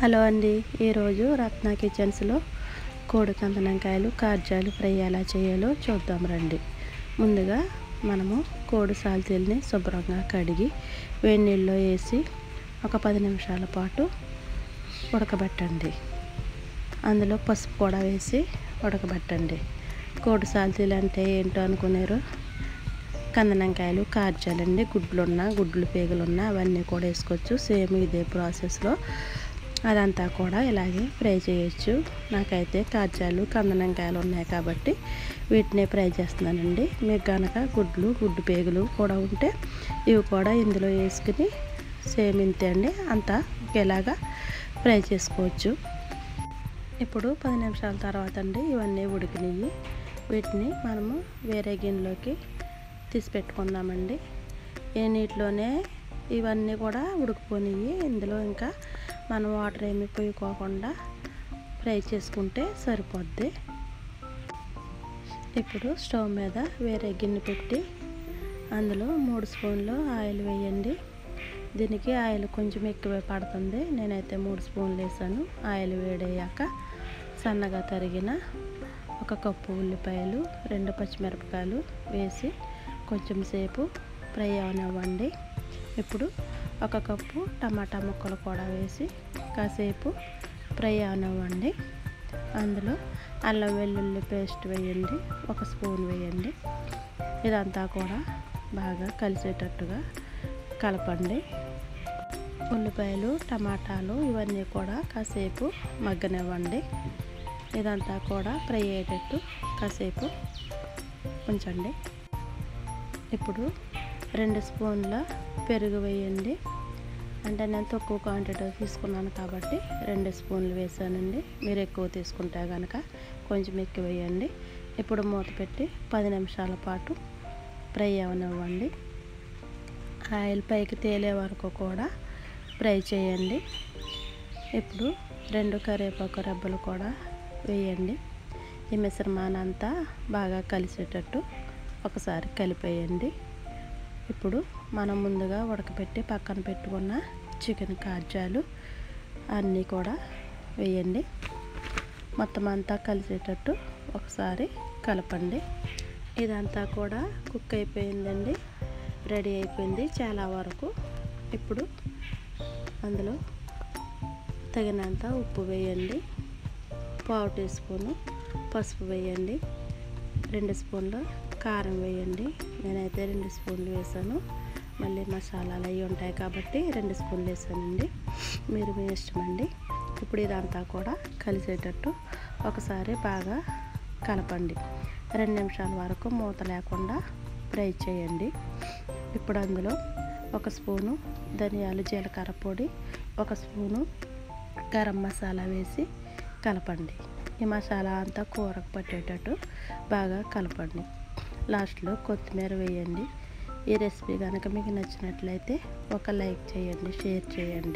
Hello అండి, ఈరోజు రత్న కిచెన్స్లో కోడి కందనంకాయలు కాజాలు ఫ్రై ఎలా చేయాలో చూద్దాం రండి. ముందుగా మనము కోడి సాల్తీల్ని శుభ్రంగా కడిగి వేడి నీళ్ళలో వేసి ఒక 10 నిమిషాల పాటు ఉడకబెట్టండి. అందులో పసుపు కూడా వేసి ఉడకబెట్టండి. కోడి సాల్తీలు అంటే ఏంటో అనుకునేరు, కందనంకాయలు కాజాలండి. గుడ్లు పేగులున్నా అవన్నీ కూడా వేసుకోవచ్చు. సేమ్ ఇదే ప్రాసెస్లో అదంతా కూడా ఇలాగే ఫ్రై చేయొచ్చు. నాకైతే కాజాలు కందనంకాయలు ఉన్నాయి కాబట్టి వీటినే ఫ్రై చేస్తున్నానండి. మీకు కనుక గుడ్డు పేగులు కూడా ఉంటే ఇవి కూడా ఇందులో వేసుకుని సేమ్ ఇంతే అండి, అంతా ఒకేలాగా ఫ్రై చేసుకోవచ్చు. ఇప్పుడు 10 నిమిషాల తర్వాత అండి ఇవన్నీ ఉడికినాయి. వీటిని మనము వేరే గిన్నెలోకి తీసి పెట్టుకుందామండి. ఈ నీటిలోనే ఇవన్నీ కూడా ఉడికిపోయినాయి. ఇందులో ఇంకా మనం వాటర్ ఏమి పోయికోకుండా ఫ్రై చేసుకుంటే సరిపోద్ది. ఇప్పుడు స్టవ్ మీద వేరే గిన్నె పెట్టి అందులో 3 స్పూన్లు ఆయిల్ వేయండి. దీనికి ఆయిల్ కొంచెం ఎక్కువే పడుతుంది. నేనైతే 3 స్పూన్లు వేసాను. ఆయిల్ వేడయ్యాక సన్నగా తరిగిన 1 కప్పు ఉల్లిపాయలు, 2 పచ్చిమిరపకాయలు వేసి కొంచెం సేపు ఫ్రై అవనివ్వండి. ఇప్పుడు 1 కప్పు టమాటా ముక్కలు కూడా వేసి కాసేపు ఫ్రై అవనివ్వండి. అందులో అల్లం వెల్లుల్లి పేస్ట్ వేయండి, 1 స్పూన్ వేయండి. ఇదంతా కూడా బాగా కలిసేటట్టుగా కలపండి. ఉల్లిపాయలు, టమాటాలు ఇవన్నీ కూడా కాసేపు మగ్గనివ్వండి. ఇదంతా కూడా ఫ్రై అయ్యేటట్టు కాసేపు ఉంచండి. ఇప్పుడు 2 స్పూన్ల పెరుగు వేయండి. అంటే నేను తక్కువ క్వాంటిటీ తీసుకున్నాను కాబట్టి 2 స్పూన్లు వేసానండి. మీరు ఎక్కువ తీసుకుంటే కనుక కొంచెం ఎక్కువ వేయండి. ఇప్పుడు మూత పెట్టి 10 నిమిషాల పాటు ఫ్రై అవనివ్వండి. ఆయిల్ పైకి తేలే వరకు కూడా ఫ్రై చేయండి. ఇప్పుడు 2 కరివేపాకు రెబ్బలు కూడా వేయండి. ఈ మిశ్రమాన్ని అంతా బాగా కలిసేటట్టు ఒకసారి కలిపేయండి. ఇప్పుడు మనం ముందుగా ఉడకపెట్టి పక్కన పెట్టుకున్న చికెన్ కాజాలు అన్నీ కూడా వేయండి. మొత్తం అంతా కలిసేటట్టు ఒకసారి కలపండి. ఇదంతా కూడా కుక్ అయిపోయిందండి, రెడీ అయిపోయింది చాలా వరకు. ఇప్పుడు అందులో తగినంత ఉప్పు వేయండి, 1/2 టీ స్పూను పసుపు వేయండి, 2 స్పూన్లు కారం వేయండి. నేనైతే 2 స్పూన్లు వేసాను. మళ్ళీ మసాలాలు అవి ఉంటాయి కాబట్టి 2 స్పూన్లు వేసానండి. మీరు మీ ఇష్టం అండి. ఇప్పుడు ఇదంతా కూడా కలిసేటట్టు ఒకసారి బాగా కలపండి. 2 నిమిషాల వరకు మూత లేకుండా ఫ్రై చేయండి. ఇప్పుడు అందులో 1 స్పూను ధనియాలు జీలకర్ర పొడి, 1 స్పూను గరం మసాలా వేసి కలపండి. ఈ మసాలా అంతా కూరకు పట్టేటట్టు బాగా కలపండి. లాస్ట్లో కొత్తిమీర వేయండి. ఈ రెసిపీ కనుక మీకు నచ్చినట్లయితే ఒక లైక్ చేయండి, షేర్ చేయండి.